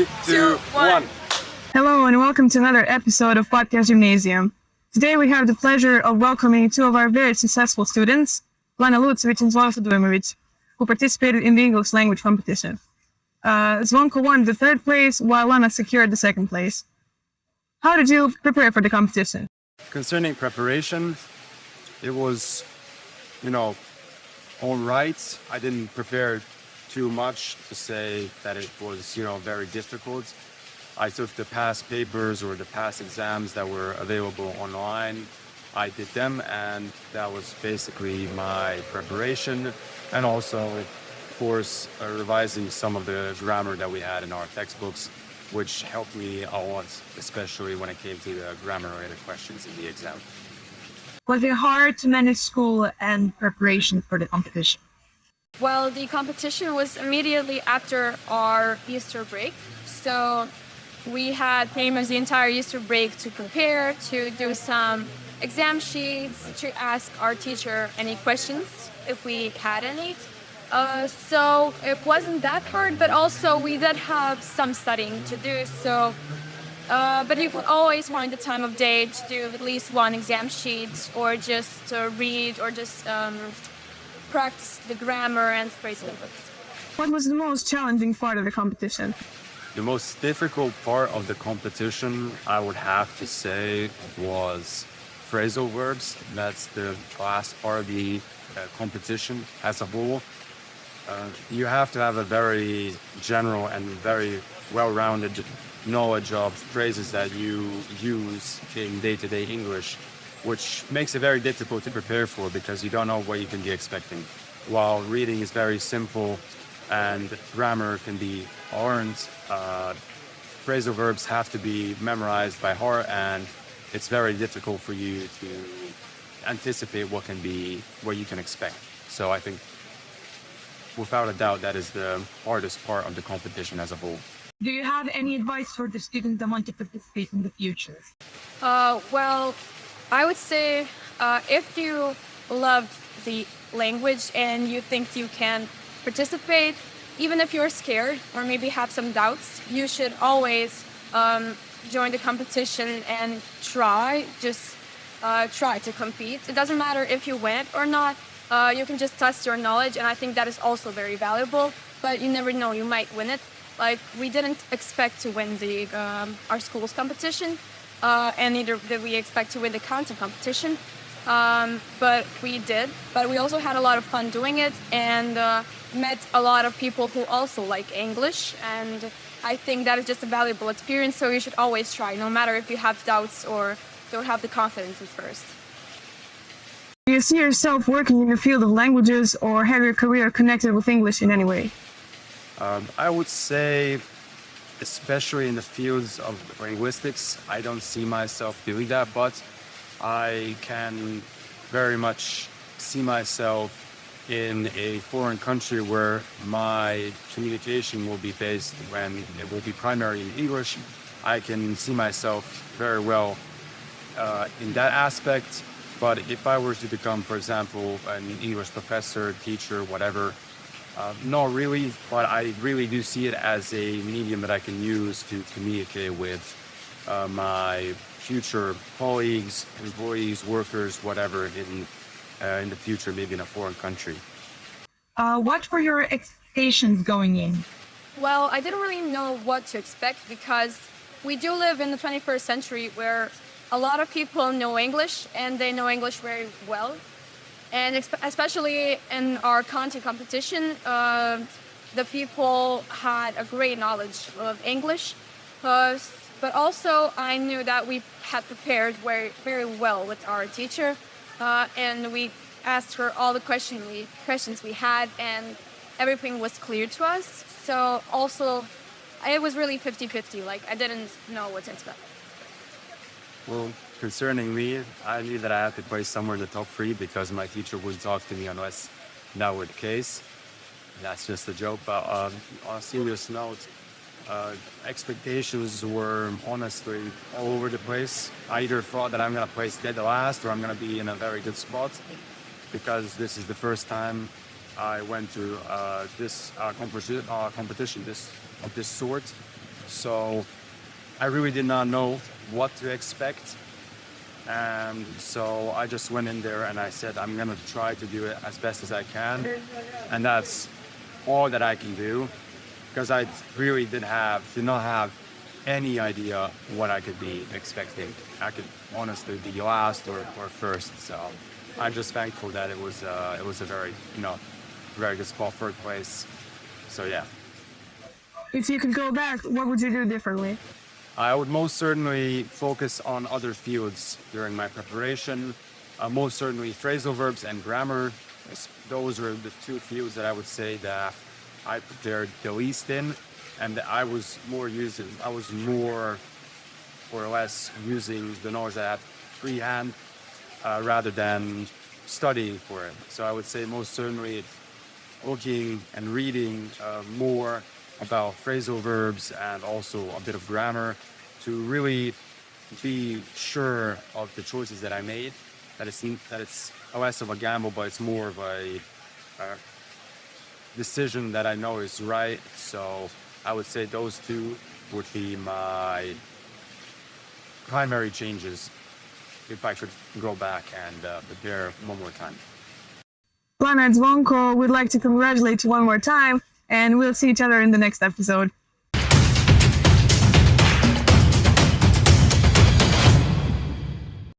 3, 2, 1. Hello and welcome to another episode of Ponos Gimnazije. Today we have the pleasure of welcoming two of our very successful students, Lana Lucović and Zvonko Dujmović, who participated in the English language competition. Zvonko won the third place while Lana secured the second place. How did you prepare for the competition? Concerning preparation, it was, all right. I didn't prepare too much to say that it was, very difficult. I took the past papers or the past exams that were available online. I did them, and that was basically my preparation. And also, of course, revising some of the grammar that we had in our textbooks, which helped me a lot, especially when it came to the grammar-related questions in the exam. Was it hard to manage school and preparation for the competition? Well, the competition was immediately after our Easter break. So we had pretty much the entire Easter break to prepare, to do some exam sheets, to ask our teacher any questions if we had any. So it wasn't that hard, but also we did have some studying to do. So, but you could always find the time of day to do at least one exam sheet, or just read, or just practice the grammar and phrasing. What was the most challenging part of the competition? The most difficult part of the competition, I would have to say, was phrasal verbs. That's the last part of the competition as a whole. You have to have a very general and very well-rounded knowledge of phrases that you use in day-to-day English, which makes it very difficult to prepare for because you don't know what you can be expecting. While reading is very simple and grammar can be learned, phrasal verbs have to be memorized by heart, and it's very difficult for you to anticipate what you can expect. So I think, without a doubt, that is the hardest part of the competition as a whole. Do you have any advice for the students that want to participate in the future? Well, I would say if you love the language and you think you can participate, even if you're scared or maybe have some doubts, you should always join the competition and try to compete. It doesn't matter if you win or not. You can just test your knowledge, and I think that is also very valuable. But you never know, you might win it. Like, we didn't expect to win our school's competition, and neither did we expect to win the content competition. But we did. But we also had a lot of fun doing it, and met a lot of people who also like English. And I think that is just a valuable experience, so you should always try, no matter if you have doubts or don't have the confidence at first. Do you see yourself working in the field of languages, or have your career connected with English in any way? I would say, especially in the fields of linguistics, I don't see myself doing that, but I can very much see myself in a foreign country where my communication will be based when it will be primarily in English. I can see myself very well in that aspect. But if I were to become, for example, an English professor, teacher, whatever, not really, but I really do see it as a medium that I can use to communicate with my future colleagues, employees, workers, whatever, in the future, maybe in a foreign country. What were your expectations going in? Well, I didn't really know what to expect because we do live in the 21st century where a lot of people know English, and they know English very well. And especially in our content competition, the people had a great knowledge of English. But also, I knew that we had prepared very, very well with our teacher. And we asked her all the questions we had, and everything was clear to us. So also, it was really 50-50. Like, I didn't know what to expect. Well, concerning me, I knew that I had to place somewhere in the top 3 because my teacher wouldn't talk to me unless that were the case. That's just a joke, but on a serious note, expectations were honestly all over the place. I either thought that I'm going to place dead last or I'm going to be in a very good spot because this is the first time I went to this competition of this sort. So I really did not know what to expect. And so I just went in there and I said, I'm going to try to do it as best as I can. And that's all that I can do, because I really did not have any idea what I could be expecting. I could honestly be last or first. So I'm just thankful that it was a very, very good spot, third place. So yeah. If you could go back, what would you do differently? I would most certainly focus on other fields during my preparation. Most certainly phrasal verbs and grammar. Those were the two fields that I would say that I prepared the least in, and I was more or less using the knowledge that I had freehand rather than studying for it. So I would say most certainly looking and reading more about phrasal verbs and also a bit of grammar to really be sure of the choices that I made, that it's less of a gamble, but it's more of a decision that I know is right. So I would say those two would be my primary changes if I should go back and prepare one more time. Lana and Zvonko, we'd like to congratulate you one more time, and we'll see each other in the next episode.